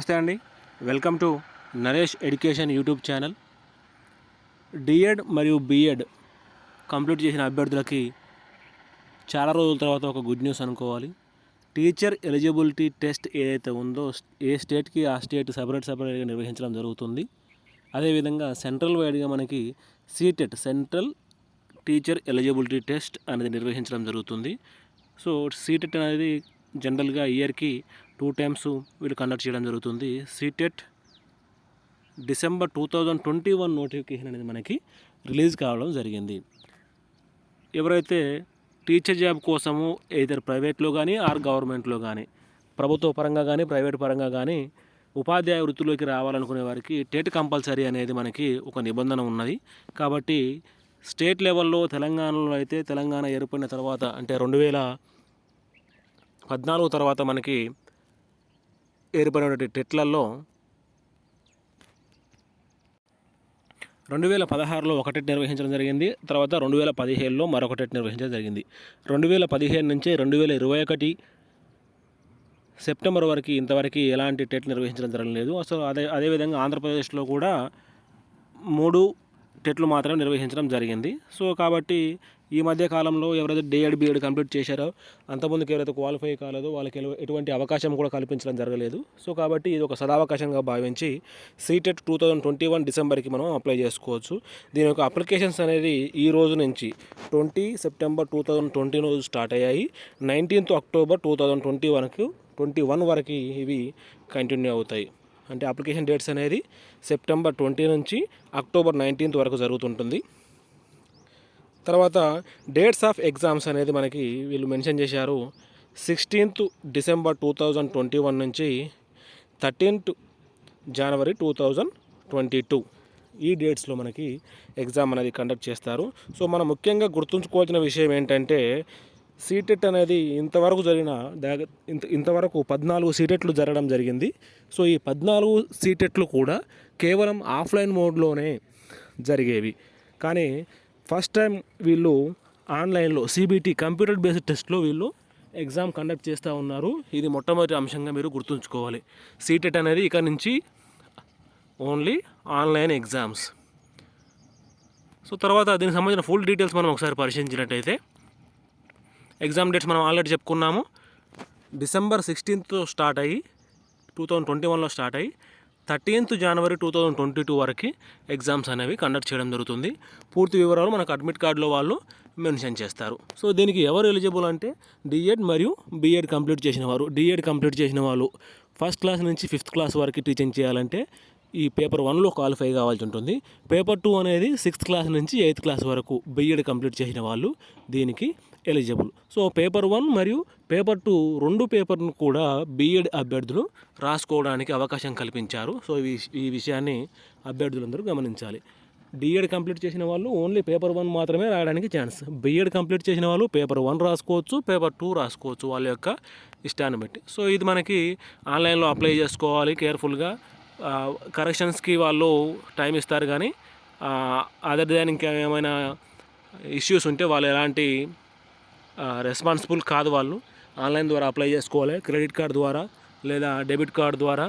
నమస్తే అండి. Welcome to Naresh education YouTube channel. DEd మరియు బిఎడ్ కంప్లీట్ చేసిన అభ్యర్థులకి చాలా రోజుల తర్వాత ఒక గుడ్ న్యూస్ అనుకోవాలి. టీచర్ ఎలిజిబిలిటీ టెస్ట్ ఏదైతే ఉందో ఏ స్టేట్కి ఆ స్టేట్ సపరేట్గా నిర్వహించడం జరుగుతుంది. అదేవిధంగా సెంట్రల్ వైడ్గా మనకి CTET central teacher eligibility test అనేది నిర్వహించడం జరుగుతుంది. సో సీటెట్ అనేది జనరల్గా ఇయర్కి 2 times వీళ్ళు కండక్ట్ చేయడం జరుగుతుంది. సీటెట్ డిసెంబర్ 2021 నోటిఫికేషన్ అనేది మనకి రిలీజ్ కావడం జరిగింది. ఎవరైతే టీచర్ జాబ్ కోసము ఎయిదర్ ప్రైవేట్లో కానీ ఆర్ గవర్నమెంట్లో కానీ, ప్రభుత్వ పరంగా కానీ ప్రైవేట్ పరంగా కానీ ఉపాధ్యాయ వృత్తిలోకి రావాలనుకునే వారికి టెట్ కంపల్సరీ అనేది మనకి ఒక నిబంధన ఉన్నది. కాబట్టి స్టేట్ లెవెల్లో తెలంగాణలో అయితే తెలంగాణ ఏర్పడిన తర్వాత అంటే 2014 తర్వాత మనకి ఏర్పడినటువంటి టెట్లలో 2016లో ఒక టెట్ నిర్వహించడం జరిగింది. తర్వాత 2017లో మరొక టెట్ నిర్వహించడం జరిగింది. 2015 నుంచి 2021 సెప్టెంబర్ వరకు ఇంతవరకు ఎలాంటి టెట్ నిర్వహించడం జరగలేదు. అసలు అదేవిధంగా ఆంధ్రప్రదేశ్లో కూడా 3 టెట్లు మాత్రం నిర్వహించడం జరిగింది. సో కాబట్టి ఈ మధ్య కాలంలో ఎవరైతే డిఎడ్ బిఎడ్ కంప్లీట్ చేశారో అంతమందికి ఎవరైతే క్వాలిఫై కాలేదో వాళ్ళకి ఎటువంటి అవకాశం కూడా కల్పించడం జరగలేదు. సో కాబట్టి ఇది ఒక సదావకాశంగా భావించి సీటెట్ 2021 డిసెంబర్కి మనం అప్లై చేసుకోవచ్చు. దీని యొక్క అప్లికేషన్స్ అనేది ఈ రోజు నుంచి 20 సెప్టెంబర్ 2020 రోజు స్టార్ట్ అయ్యాయి. 19th అక్టోబర్ 2021 వరకు ఇవి కంటిన్యూ అవుతాయి. అంటే అప్లికేషన్ డేట్స్ అనేది సెప్టెంబర్ 20 నుంచి అక్టోబర్ 19th వరకు జరుగుతుంటుంది. తర్వాత డేట్స్ ఆఫ్ ఎగ్జామ్స్ అనేది మనకి వీళ్ళు మెన్షన్ చేశారు. 16th డిసెంబర్ 2021 నుంచి 13th జనవరి 2022 ఈ డేట్స్లో మనకి ఎగ్జామ్ అనేది కండక్ట్ చేస్తారు. సో మనం ముఖ్యంగా గుర్తుంచుకోవాల్సిన విషయం ఏంటంటే సీటెట్ అనేది ఇంతవరకు 14 సీటెట్లు జరగడం జరిగింది. సో ఈ 14 సీటెట్లు కూడా కేవలం ఆఫ్లైన్ మోడ్లోనే జరిగేవి. కానీ ఫస్ట్ టైం వీళ్ళు ఆన్లైన్లో సిబిటి కంప్యూటర్ బేస్డ్ టెస్ట్లో వీళ్ళు ఎగ్జామ్ కండక్ట్ చేస్తూ ఉన్నారు. ఇది మొట్టమొదటి అంశంగా మీరు గుర్తుంచుకోవాలి. సీటెట్ అనేది ఇక నుంచి ఓన్లీ ఆన్లైన్ ఎగ్జామ్స్. సో తర్వాత దీనికి సంబంధించిన ఫుల్ డీటెయిల్స్ మనం ఒకసారి పరిశీలించినట్టయితే ఎగ్జామ్ డేట్స్ మనం ఆల్రెడీ చెప్పుకున్నాము. డిసెంబర్ 16th స్టార్ట్ అయ్యి 2021లో స్టార్ట్ అయ్యి 13th జనవరి 2022 వరకు ఎగ్జామ్స్ అనేవి కండక్ట్ చేయడం జరుగుతుంది. పూర్తి వివరాలు మనకు అడ్మిట్ కార్డులో వాళ్ళు మెన్షన్ చేస్తారు. సో దీనికి ఎవరు ఎలిజిబుల్ అంటే డిఎడ్ మరియు బిఎడ్ కంప్లీట్ చేసిన వారు. డిఎడ్ కంప్లీట్ చేసిన వాళ్ళు 1st క్లాస్ నుంచి 5th క్లాస్ వరకు టీచింగ్ చేయాలంటే ఈ పేపర్ 1లో క్వాలిఫై కావాల్సి ఉంటుంది. పేపర్ 2 అనేది 6th క్లాస్ నుంచి 8th క్లాస్ వరకు బిఎడ్ కంప్లీట్ చేసిన వాళ్ళు దీనికి ఎలిజిబుల్. సో పేపర్ 1 మరియు పేపర్ 2 రెండు పేపర్ను కూడా బిఎడ్ అభ్యర్థులు రాసుకోవడానికి అవకాశం కల్పించారు. సో ఈ విషయాన్ని అభ్యర్థులందరూ గమనించాలి. డిఎడ్ కంప్లీట్ చేసిన వాళ్ళు ఓన్లీ పేపర్ 1 మాత్రమే రాయడానికి ఛాన్స్. బిఎడ్ కంప్లీట్ చేసిన వాళ్ళు పేపర్ 1 రాసుకోవచ్చు, పేపర్ 2 రాసుకోవచ్చు వాళ్ళ యొక్క ఇష్టాన్ని బట్టి. సో ఇది మనకి ఆన్లైన్లో అప్లై చేసుకోవాలి కేర్ఫుల్గా. కరెక్షన్స్కి వాళ్ళు టైం ఇస్తారు, కానీ అదర్ దాన్ ఇంకా ఏమైనా ఇష్యూస్ ఉంటే వాళ్ళు ఎలాంటి రెస్పాన్సిబుల్ కాదు. వాళ్ళు ఆన్లైన్ ద్వారా అప్లై చేసుకోవాలి. క్రెడిట్ కార్డ్ ద్వారా లేదా డెబిట్ కార్డ్ ద్వారా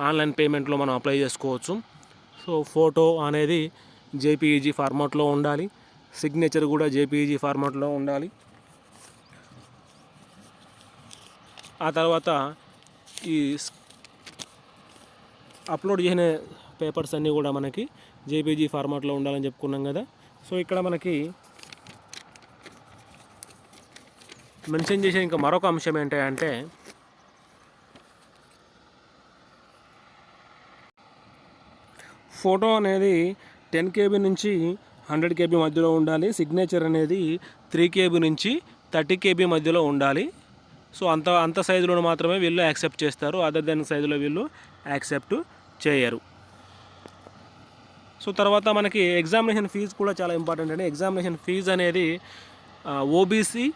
ఆన్లైన్ పేమెంట్లో మనం అప్లై చేసుకోవచ్చు. సో ఫోటో అనేది జేపీఈజీ ఫార్మాట్లో ఉండాలి. సిగ్నేచర్ కూడా జేపీఈజీ ఫార్మాట్లో ఉండాలి. ఆ తర్వాత ఈ అప్లోడ్ చేసిన పేపర్స్ అన్నీ కూడా మనకి జేపీజీ ఫార్మాట్లో ఉండాలని చెప్పుకున్నాం కదా. సో ఇక్కడ మనకి మెన్షన్ చేసే ఇంకా మరొక అంశం ఏంటంటే ఫోటో అనేది 10 KB నుంచి 100 KB మధ్యలో ఉండాలి. సిగ్నేచర్ అనేది 3 KB నుంచి 30 KB మధ్యలో ఉండాలి. సో అంత సైజులో మాత్రమే వీళ్ళు యాక్సెప్ట్ చేస్తారు. అదర్ దెన్ సైజులో వీళ్ళు యాక్సెప్ట్ చేయరు. సో తర్వాత మనకి ఎగ్జామినేషన్ ఫీజు కూడా చాలా ఇంపార్టెంట్ అండి. ఎగ్జామినేషన్ ఫీజు అనేది ఓబీసీ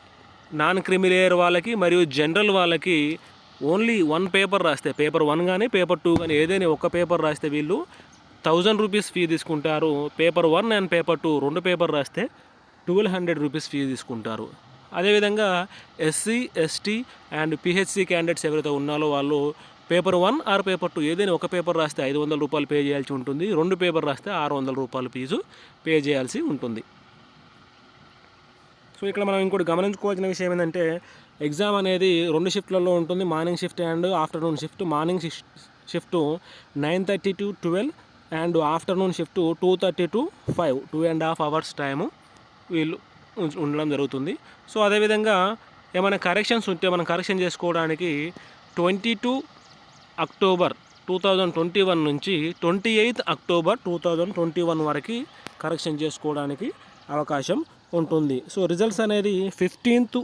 నాన్ క్రిమిలేయర్ వాళ్ళకి మరియు జనరల్ వాళ్ళకి ఓన్లీ 1 పేపర్ రాస్తే, పేపర్ 1 కానీ పేపర్ 2 కానీ ఏదైనా ఒక పేపర్ రాస్తే వీళ్ళు 1000 రూపీస్ ఫీ తీసుకుంటారు. పేపర్ 1 అండ్ పేపర్ 2 రెండు పేపర్ రాస్తే 1200 రూపీస్ ఫీ తీసుకుంటారు. అదేవిధంగా SC ST and PHC candidates ఎవరైతే ఉన్నారో వాళ్ళు పేపర్ 1 ఆర్ పేపర్ 2 ఏదైనా ఒక పేపర్ రాస్తే 500 రూపాయలు పే చేయాల్సి ఉంటుంది. 2 పేపర్ రాస్తే 600 రూపాయలు ఫీజు పే చేయాల్సి ఉంటుంది. సో ఇక్కడ మనం ఇంకోటి గమనించుకోవాల్సిన విషయం ఏంటంటే ఎగ్జామ్ అనేది 2 షిఫ్ట్లలో ఉంటుంది. Morning shift and afternoon shift. Morning shift 9:30 to 12 and afternoon shift 2:30 to 5, 2.5 hours time వీళ్ళు ఉండడం జరుగుతుంది. సో అదేవిధంగా ఏమైనా కరెక్షన్స్ ఉంటే మనం కరెక్షన్ చేసుకోవడానికి 22 అక్టోబర్ 2021 నుంచి 28 అక్టోబర్ 2021 వరకు కరెక్షన్ చేసుకోవడానికి అవకాశం ఉంటుంది. సో రిజల్ట్స్ అనేది 15th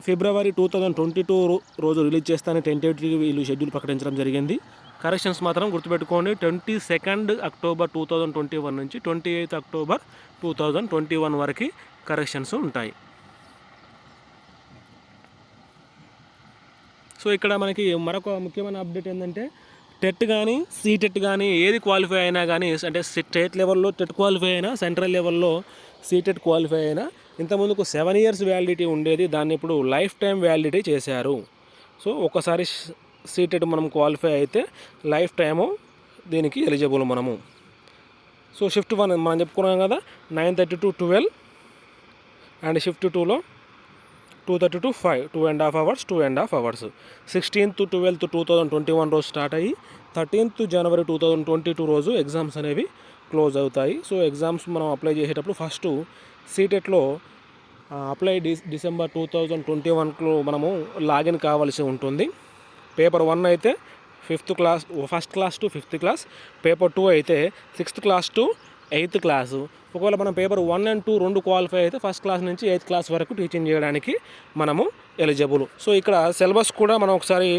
ఫిబ్రవరి 2022 రోజు రిలీజ్ చేస్తానని టెంటేటివ్గా వీళ్ళు షెడ్యూల్ ప్రకటించడం జరిగింది. కరెక్షన్స్ మాత్రం గుర్తుపెట్టుకోండి, 22 అక్టోబర్ 2021 నుంచి 28 అక్టోబర్ 2021 వరకు కరెక్షన్స్ ఉంటాయి. సో ఇక్కడ మనకి మరొక ముఖ్యమైన అప్డేట్ ఏంటంటే టెట్ కానీ సీటెట్ కానీ ఏది క్వాలిఫై అయినా కానీ, అంటే స్టేట్ లెవెల్లో టెట్ క్వాలిఫై అయినా, సెంట్రల్ లెవెల్లో సీటెట్ క్వాలిఫై అయినా, ఇంతకుముందుకు 7 years వ్యాలిడిటీ ఉండేది, దాన్ని ఇప్పుడు లైఫ్ టైం వ్యాలిడిటీ చేశారు. సో ఒకసారి సీటెట్ మనం క్వాలిఫై అయితే లైఫ్ టైము దీనికి ఎలిజిబుల్ మనము. సో షిఫ్ట్ 1 మనం చెప్పుకున్నాం కదా, 9:30 to 12 అండ్ షిఫ్ట్ 2లో 2:30 to 5, 2.5 hours. 16th to 12th 2021 రోజు స్టార్ట్ అయ్యి 13th జనవరి 2022 రోజు ఎగ్జామ్స్ అనేవి క్లోజ్ అవుతాయి. సో ఎగ్జామ్స్ మనం అప్లై చేసేటప్పుడు ఫస్ట్ సీటెట్లో అప్లై డిసెంబర్ 2021లో మనము లాగిన్ కావాల్సి ఉంటుంది. పేపర్ 1 అయితే first class to 5th class, paper 2 అయితే 6th class to 8th class. ఒకవేళ మనం పేపర్ 1 and 2 రెండు క్వాలిఫై అయితే ఫస్ట్ క్లాస్ నుంచి 8th క్లాస్ వరకు టీచింగ్ చేయడానికి మనము ఎలిజిబుల్. సో ఇక్కడ సిలబస్ కూడా మనం ఒకసారి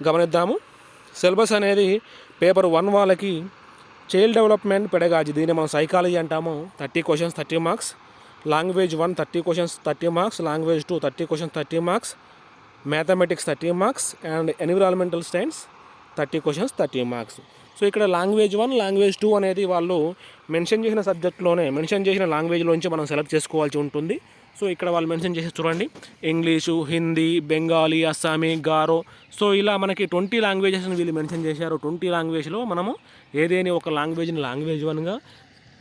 గమనిద్దాము. సిలబస్ అనేది పేపర్ 1 వాళ్ళకి చైల్డ్ డెవలప్మెంట్ పెడగాజీ, దీన్ని మనం సైకాలజీ అంటాము. 30 questions 30 marks. Language 1 30 questions 30 marks. Language 2 30 questions 30 marks. Mathematics 30 marks and environmental science 30 questions 30 marks. So ఇక్కడ లాంగ్వేజ్ 1 లాంగ్వేజ్ 2 అనేది వాళ్ళు మెన్షన్ చేసిన సబ్జెక్ట్లోనే మెన్షన్ చేసిన లాంగ్వేజ్లోంచి మనం సెలెక్ట్ చేసుకోవాల్సి ఉంటుంది. సో ఇక్కడ వాళ్ళు మెన్షన్ చేసి చూడండి, ఇంగ్లీషు, హిందీ, బెంగాలీ, అస్సామీ, గారో. సో ఇలా మనకి 20 లాంగ్వేజెస్ని వీళ్ళు మెన్షన్ చేశారు. 20 లాంగ్వేజ్లో మనము ఏదైనా ఒక లాంగ్వేజ్ని లాంగ్వేజ్ 1గా,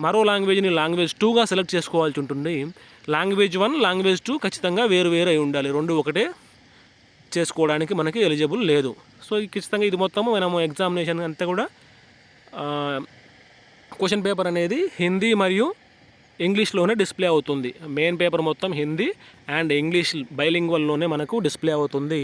మరో లాంగ్వేజ్ని లాంగ్వేజ్ 2గా సెలెక్ట్ చేసుకోవాల్సి ఉంటుంది. లాంగ్వేజ్ 1 లాంగ్వేజ్ 2 ఖచ్చితంగా వేరు వేరు అయి ఉండాలి, రెండు ఒకటే చేసుకోవడానికి మనకి ఎలిజిబుల్ లేదు. సో ఖచ్చితంగా ఇది మొత్తము మనము ఎగ్జామినేషన్ అంతా కూడా క్వశ్చన్ పేపర్ అనేది హిందీ మరియు ఇంగ్లీష్లోనే డిస్ప్లే అవుతుంది. మెయిన్ పేపర్ మొత్తం హిందీ అండ్ ఇంగ్లీష్ బైలింగ్వల్లోనే మనకు డిస్ప్లే అవుతుంది.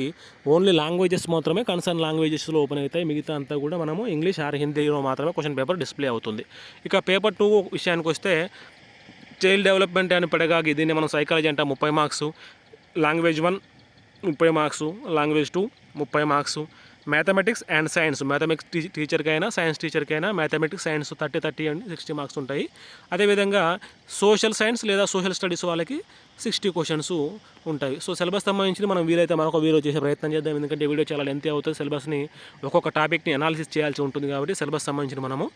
ఓన్లీ లాంగ్వేజెస్ మాత్రమే కన్సర్న్ లాంగ్వేజెస్లో ఓపెన్ అవుతాయి, మిగతా అంతా కూడా మనము ఇంగ్లీష్ ఆర్ హిందీలో మాత్రమే క్వశ్చన్ పేపర్ డిస్ప్లే అవుతుంది. ఇక పేపర్ 2 విషయానికి వస్తే చైల్డ్ డెవలప్మెంట్ అని పెడగాగి, దీన్ని మనం సైకాలజీ అంటాం, 30 marks. Language 1 30 marks, language 2 30 marks. Mathematics and science, mathematics టీచర్కైనా సైన్స్ టీచర్కైనా మ్యాథమెటిక్స్ సైన్స్ 30 అండ్ 60 marks ఉంటాయి. అదేవిధంగా సోషల్ సైన్స్ లేదా సోషల్ స్టడీస్ వాళ్ళకి 60 questions ఉంటాయి. సో సిలబస్ సంబంధించి మనం వీలైతే మరొక వీడియో చేసే ప్రయత్నం చేద్దాం, ఎందుకంటే వీడియో చాలా లెంతీ అవుతుంది. సిలబస్ని ఒక్కొక్క టాపిక్ని అనాలిసిస్ చేయాల్సి ఉంటుంది కాబట్టి సిలబస్ సంబంధించి మనము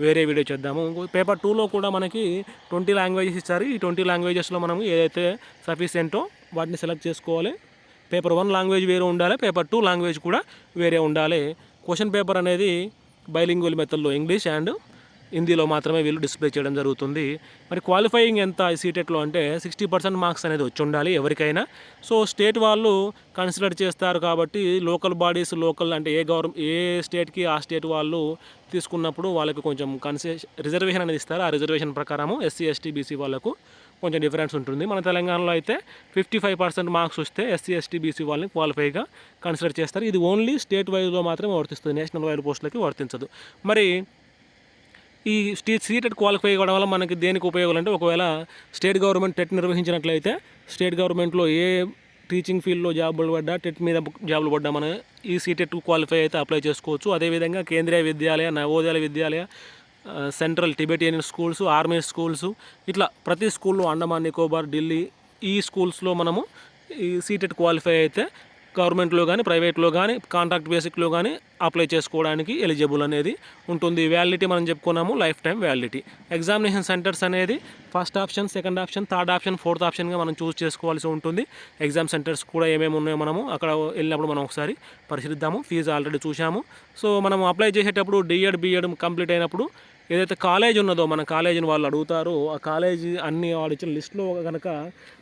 వేరే వీడియో చేద్దాము. పేపర్ 2లో కూడా మనకి 20 లాంగ్వేజెస్ ఇచ్చారు. ఈ 20 లాంగ్వేజెస్లో మనము ఏదైతే సఫిషియెంటో వాటిని సెలెక్ట్ చేసుకోవాలి. పేపర్ 1 లాంగ్వేజ్ వేరే ఉండాలి, పేపర్ 2 లాంగ్వేజ్ కూడా వేరే ఉండాలి. క్వశ్చన్ పేపర్ అనేది బైలింగ్వల్ మెథడ్లో ఇంగ్లీష్ అండ్ హిందీలో మాత్రమే వీళ్ళు డిస్ప్లే చేయడం జరుగుతుంది. మరి క్వాలిఫైయింగ్ ఎంత సీటెట్లో అంటే 60% మార్క్స్ అనేది వచ్చి ఉండాలి ఎవరికైనా. సో స్టేట్ వాళ్ళు కన్సిడర్ చేస్తారు కాబట్టి లోకల్ బాడీస్, లోకల్ అంటే ఏ స్టేట్కి ఆ స్టేట్ వాళ్ళు తీసుకున్నప్పుడు వాళ్ళకి కొంచెం రిజర్వేషన్ అనేది ఇస్తారు. ఆ రిజర్వేషన్ ప్రకారము ఎస్సీ ఎస్టీ బీసీ వాళ్ళకు కొంచెం డిఫరెన్స్ ఉంటుంది. మన తెలంగాణలో అయితే 55% మార్క్స్ వస్తే ఎస్సీ ఎస్టీ బీసీ వాళ్ళని క్వాలిఫైగా కన్సిడర్ చేస్తారు. ఇది ఓన్లీ స్టేట్ వైజ్లో మాత్రమే వర్తిస్తుంది, నేషనల్ వైడ్ పోస్టులకి వర్తించదు. మరి ఈ సీటెట్ క్వాలిఫై అవ్వడం వల్ల మనకి దేనికి ఉపయోగాలు అంటే, ఒకవేళ స్టేట్ గవర్నమెంట్ టెట్ నిర్వహించినట్లయితే స్టేట్ గవర్నమెంట్లో ఏ టీచింగ్ ఫీల్డ్లో జాబులు పడ్డా, టెట్ మీద జాబులు పడ్డా మన ఈ సీటెట్ క్వాలిఫై అయితే అప్లై చేసుకోవచ్చు. అదేవిధంగా Kendriya Vidyalaya, Navodaya Vidyalaya, central Tibetan schools, army schools, ఇట్లా ప్రతి స్కూల్లో, అండమాన్ నికోబార్, ఢిల్లీ, ఈ స్కూల్స్లో మనము ఈ సీటెట్ క్వాలిఫై అయితే గవర్నమెంట్లో కానీ ప్రైవేట్లో కానీ కాంట్రాక్ట్ బేసిక్లో కానీ అప్లై చేసుకోవడానికి ఎలిజిబుల్ అనేది ఉంటుంది. వ్యాలిడిటీ మనం చెప్పుకున్నాము life time validity. Examination centres అనేది first option, second option, third option, fourth ఆప్షన్గా మనం చూస్ చేసుకోవాల్సి ఉంటుంది. ఎగ్జామ్ సెంటర్స్ కూడా ఏమేమి ఉన్నాయో మనము అక్కడ వెళ్ళినప్పుడు మనం ఒకసారి పరిశీలిద్దాము. ఫీజు ఆల్రెడీ చూసాము. సో మనం అప్లై చేసేటప్పుడు డిఎడ్ బిఎడ్ కంప్లీట్ అయినప్పుడు ఏదైతే కాలేజ్ ఉన్నదో మన కాలేజీని వాళ్ళు అడుగుతారో ఆ కాలేజీ అన్ని వాడు ఇచ్చిన లిస్టులో కనుక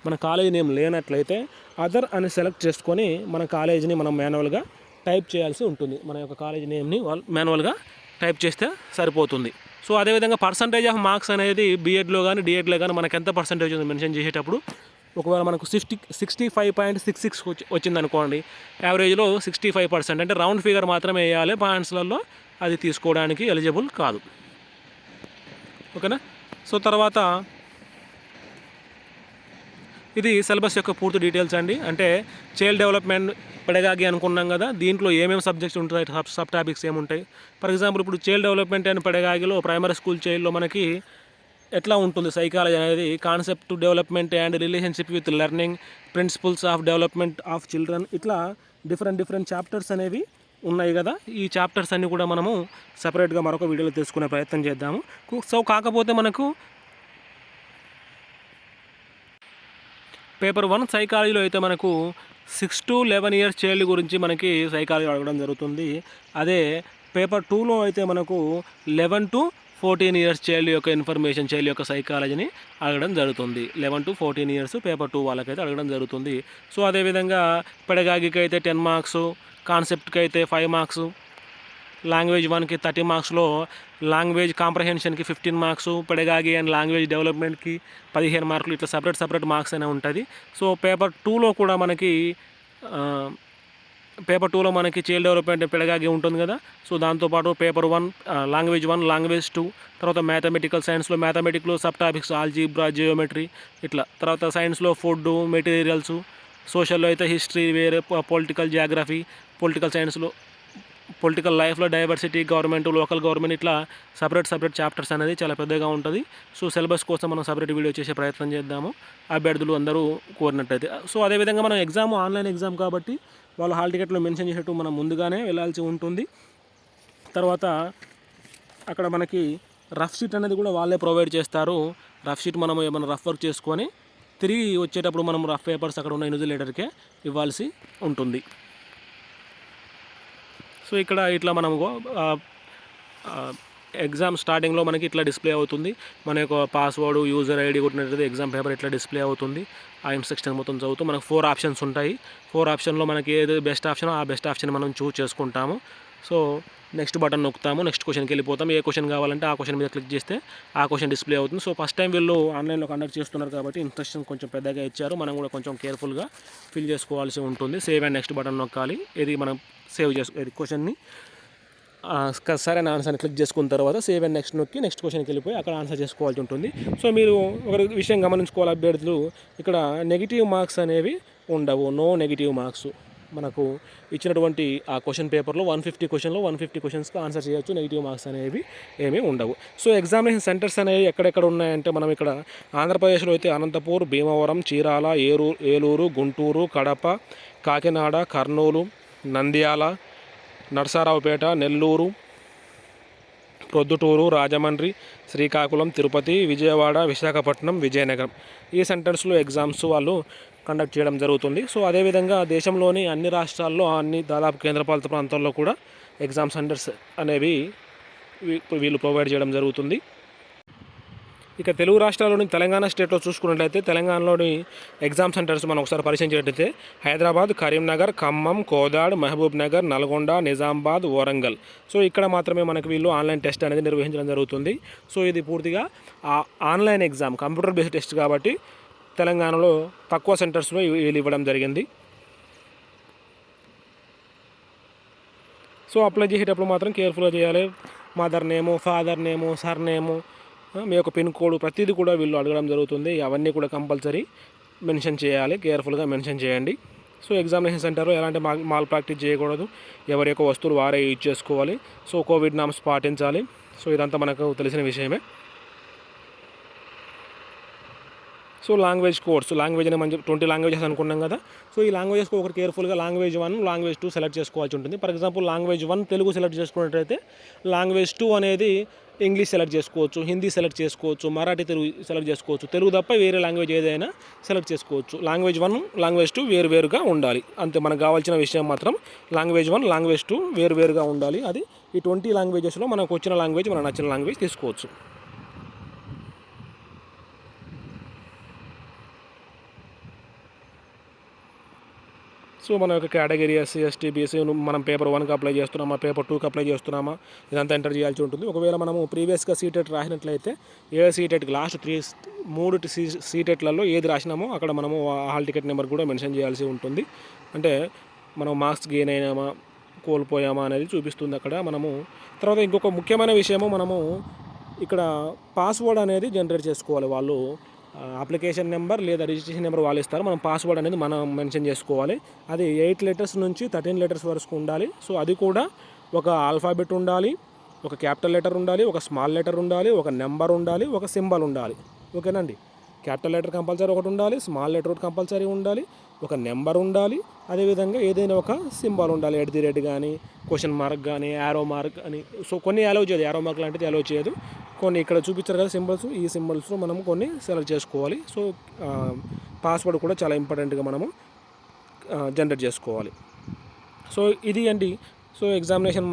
మన కాలేజీ నేమ్ లేనట్లయితే అదర్ అని సెలెక్ట్ చేసుకొని మన కాలేజీని మనం మాన్యువల్గా టైప్ చేయాల్సి ఉంటుంది. మన యొక్క కాలేజీ నేమ్ని వాళ్ళు మాన్యువల్గా టైప్ చేస్తే సరిపోతుంది. సో అదేవిధంగా పర్సంటేజ్ ఆఫ్ మార్క్స్ అనేది బీఎడ్లో కానీ డిఎడ్లో కానీ మనకు ఎంత పర్సంటేజ్ ఉంది మెన్షన్ చేసేటప్పుడు ఒకవేళ మనకు 65.66 వచ్చిందనుకోండి, యావరేజ్లో 65% అంటే రౌండ్ ఫిగర్ మాత్రమే వేయాలి, పాయింట్స్లలో అది తీసుకోవడానికి ఎలిజిబుల్ కాదు. ఓకేనా. సో తర్వాత ఇది సిలబస్ యొక్క పూర్తి డీటెయిల్స్ అండి. అంటే చైల్డ్ డెవలప్మెంట్ పెడగాగి అనుకున్నాం కదా, దీంట్లో ఏమేమి సబ్జెక్ట్స్ ఉంటాయి, సబ్ టాపిక్స్ ఏముంటాయి. ఫర్ ఎగ్జాంపుల్ ఇప్పుడు చైల్డ్ డెవలప్మెంట్ అండ్ పెడగాగిలో ప్రైమరీ స్కూల్ చైల్డ్లో మనకి ఎట్లా ఉంటుంది సైకాలజీ అనేది, concept development and relationship with learning, principles of development of children, ఇట్లా డిఫరెంట్ చాప్టర్స్ అనేవి ఉన్నాయి కదా. ఈ చాప్టర్స్ అన్నీ కూడా మనము సపరేట్గా మరొక వీడియోలో తెలుసుకునే ప్రయత్నం చేద్దాము. సో కాకపోతే మనకు పేపర్ 1 సైకాలజీలో అయితే మనకు 6 to 11 years చైల్డ్ గురించి మనకి సైకాలజీ అడగడం జరుగుతుంది. అదే పేపర్ 2లో అయితే మనకు 11 to 14 years చైల్డ్ యొక్క ఇన్ఫర్మేషన్, చైల్డ్ యొక్క సైకాలజీని అడగడం జరుగుతుంది. 11 to 14 years పేపర్ 2 వాళ్ళకైతే అడగడం జరుగుతుంది. సో అదేవిధంగా పెడగాగికి అయితే 10 మార్క్స్, కాన్సెప్ట్కి అయితే 5 మార్క్స్, లాంగ్వేజ్ 1కి 30 మార్క్స్లో లాంగ్వేజ్ కాంప్రహెన్షన్కి 15 మార్క్స్, పెడగాగి అండ్ లాంగ్వేజ్ డెవలప్మెంట్కి 15 మార్కులు, ఇట్లా సపరేట్ మార్క్స్ అయినా ఉంటుంది. సో పేపర్ 2లో కూడా మనకి చైల్డ్ డెవలప్మెంట్ పెడగాగి ఉంటుంది కదా. సో దాంతోపాటు పేపర్ 1 లాంగ్వేజ్ 1, లాంగ్వేజ్ 2, తర్వాత మ్యాథమెటికల్ సైన్స్లో మ్యాథమెటిక్లో సబ్ టాపిక్స్ ఆల్జీబ్రా, జియోమెట్రీ, ఇట్లా తర్వాత సైన్స్లో ఫుడ్, మెటీరియల్స్, సోషల్లో అయితే హిస్టరీ వేరే, పొలిటికల్ జియోగ్రఫీ, పొలిటికల్ సైన్స్లో పొలిటికల్ లైఫ్లో డైవర్సిటీ, గవర్నమెంట్, లోకల్ గవర్నమెంట్, ఇట్లా సపరేట్ చాప్టర్స్ అనేది చాలా పెద్దగా ఉంటుంది. సో సిలబస్ కోసం మనం సపరేట్ వీడియో చేసే ప్రయత్నం చేద్దాము అభ్యర్థులు అందరూ కోరినట్టయితే. సో అదేవిధంగా మనం ఎగ్జామ్ ఆన్లైన్ ఎగ్జామ్ కాబట్టి వాళ్ళు హాల్ టికెట్లో మెన్షన్ చేసేట్టు మనం ముందుగానే వెళ్ళాల్సి ఉంటుంది. తర్వాత అక్కడ మనకి రఫ్ షీట్ అనేది కూడా వాళ్ళే ప్రొవైడ్ చేస్తారు. రఫ్ షీట్ మనం ఏమైనా రఫ్ వర్క్ చేసుకొని తిరిగి వచ్చేటప్పుడు మనం రఫ్ పేపర్స్ అక్కడ ఉన్న ఇన్విజిలేటర్కే ఇవ్వాల్సి ఉంటుంది. సో ఇక్కడ ఇట్లా మనము ఎగ్జామ్ స్టార్టింగ్లో మనకి ఇట్లా డిస్ప్లే అవుతుంది. మన యొక్క పాస్వర్డ్, యూజర్ ఐడి కొట్టినట్లయితే ఎగ్జామ్ పేపర్ ఇట్లా డిస్ప్లే అవుతుంది. ఆ ఇన్స్ట్రక్షన్ మొత్తం చదువుతూ మనకు 4 ఆప్షన్స్ ఉంటాయి. 4 ఆప్షన్లో మనకి ఏది బెస్ట్ ఆప్షన్ ఆ బెస్ట్ ఆప్షన్ మనం చూస్ చేసుకుంటాము. సో నెక్స్ట్ బటన్ నొక్కుతాము, నెక్స్ట్ క్వశ్చన్కి వెళ్ళిపోతాం. ఏ క్వశ్చన్ కావాలంటే ఆ క్వశ్చన్ మీద క్లిక్ చేస్తే ఆ క్వశ్చన్ డిస్ప్లే అవుతుంది. సో ఫస్ట్ టైం వీళ్ళు ఆన్లైన్లో కండక్ట్ చేస్తున్నారు కాబట్టి ఇన్స్ట్రక్షన్ కొంచెం పెద్దగా ఇచ్చారు. మనం కూడా కొంచెం కేర్ఫుల్గా ఫిల్ చేసుకోవాల్సి ఉంటుంది. సేవ్ అండ్ నెక్స్ట్ బటన్ నొక్కాలి. ఇది మనం సేవ్ ఇది క్వశ్చన్ని సరైన ఆన్సర్ని క్లిక్ చేసుకున్న తర్వాత సేవ్ అండ్ నెక్స్ట్ నొక్కి నెక్స్ట్ క్వశ్చన్కి వెళ్ళిపోయి అక్కడ ఆన్సర్ చేసుకోవాల్సి ఉంటుంది. సో మీరు ఒక విషయం గమనించుకోవాలి అభ్యర్థులు, ఇక్కడ నెగిటివ్ మార్క్స్ అనేవి ఉండవు. No negative marks. మనకు ఇచ్చినటువంటి ఆ క్వశ్చన్ పేపర్లో 150 క్వశ్చన్లో 150 క్వశ్చన్స్కి ఆన్సర్ చేయొచ్చు. నెగిటివ్ మార్క్స్ అనేవి ఏమీ ఉండవు. సో ఎగ్జామినేషన్ సెంటర్స్ అనేవి ఎక్కడెక్కడ ఉన్నాయంటే మనం ఇక్కడ ఆంధ్రప్రదేశ్లో అయితే అనంతపూర్, భీమవరం, చీరాల, ఏలూరు, గుంటూరు, కడప, కాకినాడ, కర్నూలు, నంద్యాల, నరసరావుపేట, నెల్లూరు, ప్రొద్దుటూరు, రాజమండ్రి, శ్రీకాకుళం, తిరుపతి, విజయవాడ, విశాఖపట్నం, విజయనగరం, ఈ సెంటర్స్లో ఎగ్జామ్స్ వాళ్ళు కండక్ట్ చేయడం జరుగుతుంది. సో అదేవిధంగా దేశంలోని అన్ని రాష్ట్రాల్లో దాదాపు కేంద్రపాలిత ప్రాంతాల్లో కూడా ఎగ్జామ్ సెంటర్స్ అనేవి వీళ్ళు ప్రొవైడ్ చేయడం జరుగుతుంది. ఇక తెలుగు రాష్ట్రాల్లోని తెలంగాణ స్టేట్లో చూసుకున్నట్లయితే తెలంగాణలోని ఎగ్జామ్ సెంటర్స్ మనం ఒకసారి పరిచయం చేసినట్లయితే హైదరాబాద్, కరీంనగర్, ఖమ్మం, కోదాడ్, మహబూబ్ నగర్, నల్గొండ, నిజామాబాద్, వరంగల్. సో ఇక్కడ మాత్రమే మనకు వీళ్ళు ఆన్లైన్ టెస్ట్ అనేది నిర్వహించడం జరుగుతుంది. సో ఇది పూర్తిగా online exam, computer based test కాబట్టి తెలంగాణలో తక్కువ సెంటర్స్లో వీళ్ళు ఇవ్వడం జరిగింది. సో అప్లై చేసేటప్పుడు మాత్రం కేర్ఫుల్గా చేయాలి. Mother name, father name, surname, మీ యొక్క పిన్ కోడ్ ప్రతిదీ కూడా వీళ్ళు అడగడం జరుగుతుంది. అవన్నీ కూడా కంపల్సరీ మెన్షన్ చేయాలి. కేర్ఫుల్గా మెన్షన్ చేయండి. సో ఎగ్జామినేషన్ సెంటర్లో ఎలాంటి మాల్ ప్రాక్టీస్ చేయకూడదు. ఎవరి యొక్క వస్తువులు వారే యూజ్ చేసుకోవాలి. సో కోవిడ్ నామ్స్ పాటించాలి. సో ఇదంతా మనకు తెలిసిన విషయమే. సో లాంగ్వేజ్ కోర్స్, లాంగ్వేజ్ అని మనం 20 లాంగ్వేజెస్ అనుకున్నాం కదా. సో ఈ లాంగ్వేజెస్కి ఒకటి కేర్ఫుల్గా లాంగ్వేజ్ 1, లాంగ్వేజ్ 2 సెలెక్ట్ చేసుకోవాల్సి ఉంటుంది. For example language 1 Telugu select చేసుకున్నట్టయితే లాంగ్వేజ్ 2 అనేది ఇంగ్లీష్ సెలెక్ట్ చేసుకోవచ్చు, హిందీ సెలెక్ట్ చేసుకోవచ్చు, మరాఠీ తెలుగు సెలెక్ట్ చేసుకోవచ్చు. తెలుగు తప్ప వేరే లాంగ్వేజ్ ఏదైనా సెలెక్ట్ చేసుకోవచ్చు. లాంగ్వేజ్ 1, లాంగ్వేజ్ 2 వేరుగా ఉండాలి. అంతే, మనకు కావాల్సిన విషయం మాత్రం లాంగ్వేజ్ 1, లాంగ్వేజ్ 2 వేరుగా ఉండాలి. అది ఈ 20 లాంగ్వేజెస్లో మనకు వచ్చిన లాంగ్వేజ్, మనకు నచ్చిన లాంగ్వేజ్ తీసుకోవచ్చు. సో మన యొక్క కేటగిరీ ఎస్సీ, ఎస్టీ, బీసీ మనం పేపర్ 1కి అప్లై చేస్తున్నామా, పేపర్ 2కి అప్లై చేస్తున్నామా, ఇదంతా ఎంటర్ చేయాల్సి ఉంటుంది. ఒకవేళ మనము ప్రీవియస్గా సీటెట్ రాసినట్లయితే ఏ సీటెట్కి లాస్ట్ 3 సీటెట్లలో ఏది రాసినామో అక్కడ మనము హాల్ టికెట్ నెంబర్ కూడా మెన్షన్ చేయాల్సి ఉంటుంది. అంటే మనం మార్క్స్ గెయిన్ అయినామా, కోల్పోయామా అనేది చూపిస్తుంది అక్కడ మనము. తర్వాత ఇంకొక ముఖ్యమైన విషయము, మనము ఇక్కడ పాస్వర్డ్ అనేది జనరేట్ చేసుకోవాలి. వాళ్ళు అప్లికేషన్ నెంబర్ లేదా రిజిస్ట్రేషన్ నెంబర్ వాళ్ళు ఇస్తారు, మనం పాస్వర్డ్ అనేది మనం మెన్షన్ చేసుకోవాలి. అది 8 లెటర్స్ నుంచి 13 లెటర్స్ వరకు ఉండాలి. సో అది కూడా ఒక ఆల్ఫాబెట్ ఉండాలి, ఒక క్యాపిటల్ లెటర్ ఉండాలి, ఒక స్మాల్ లెటర్ ఉండాలి, ఒక నెంబర్ ఉండాలి, ఒక సింబల్ ఉండాలి. ఓకేనండి. క్యాపిటల్ లెటర్ కంపల్సరీ ఒకటి ఉండాలి, స్మాల్ లెటర్ ఒకటి కంపల్సరీ ఉండాలి, ఒక నెంబర్ ఉండాలి, అదేవిధంగా ఏదైనా ఒక సింబల్ ఉండాలి. @ కానీ, క్వశ్చన్ మార్క్ కానీ, యారో మార్క్ అని. సో కొన్ని అలౌ చేయదు, యారో మార్క్ లాంటిది అలౌ చేయదు. కొన్ని ఇక్కడ చూపించారు కదా సింబల్స్, ఈ సింబల్స్లో మనం కొన్ని సెలెక్ట్ చేసుకోవాలి. సో పాస్వర్డ్ కూడా చాలా ఇంపార్టెంట్గా మనము జనరేట్ చేసుకోవాలి. సో ఇది అండి. సో ఎగ్జామినేషన్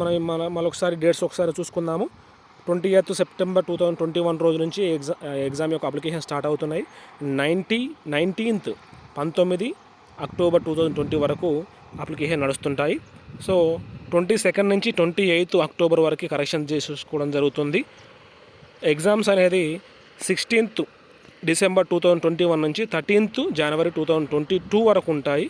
మళ్ళొకసారి డేట్స్ ఒకసారి చూసుకుందాము. 28 సెప్టెంబర్ 2021 రోజు నుంచి ఎగ్జామ్ యొక్క అప్లికేషన్ స్టార్ట్ అవుతున్నాయి. 19 అక్టోబర్ 2020 వరకు అప్లికేషన్ నడుస్తుంటాయి. సో 22 నుంచి 28 అక్టోబర్ వరకు కరెక్షన్ చేసుకోవడం జరుగుతుంది. ఎగ్జామ్స్ అనేది 16 డిసెంబర్ 2021 నుంచి 13 జనవరి 2022 వరకు ఉంటాయి.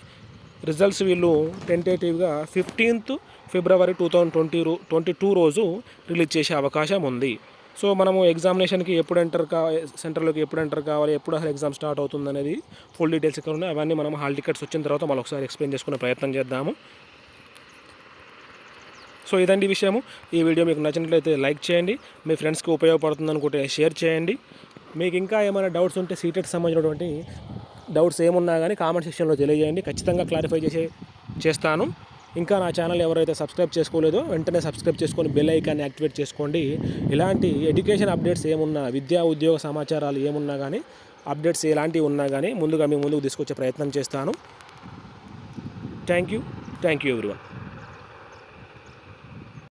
రిజల్ట్స్ వీళ్ళు టెంటేటివ్గా 15 ఫిబ్రవరి 2022 రోజు రిలీజ్ చేసే అవకాశం ఉంది. సో మనము ఎగ్జామినేషన్కి ఎప్పుడు సెంటర్లోకి ఎప్పుడు ఎంటర్ కావాలి, ఎప్పుడు అసలు ఎగ్జామ్ స్టార్ట్ అవుతుంది అనేది ఫుల్ డీటెయిల్స్ ఇక్కడ ఉన్నాయి. అవన్నీ మనం హాల్ టికెట్స్ వచ్చిన తర్వాత మళ్ళీ ఒకసారి ఎక్స్ప్లెయిన్ చేసుకునే ప్రయత్నం చేద్దాము. సో ఇదండి విషయము. ఈ వీడియో మీకు నచ్చినట్లయితే లైక్ చేయండి, మీ ఫ్రెండ్స్కి ఉపయోగపడుతుంది అనుకుంటే షేర్ చేయండి. మీకు ఇంకా ఏమైనా డౌట్స్ ఉంటే సీటెట్కి సంబంధించినటువంటి డౌట్స్ ఏమున్నా కానీ కామెంట్ సెక్షన్లో తెలియజేయండి, ఖచ్చితంగా క్లారిఫై చేస్తాను. ఇంకా నా ఛానల్ ఎవరైతే సబ్స్క్రైబ్ చేసుకోలేదో వెంటనే సబ్స్క్రైబ్ చేసుకొని బెల్ ఐకాన్ని యాక్టివేట్ చేసుకోండి. ఇలాంటి ఎడ్యుకేషన్ అప్డేట్స్ ఏమున్నా, విద్యా ఉద్యోగ సమాచారాలు ఏమున్నా కానీ, అప్డేట్స్ ఎలాంటివి ఉన్నా కానీ ముందుకు తీసుకొచ్చే ప్రయత్నం చేస్తాను. Thank you everyone.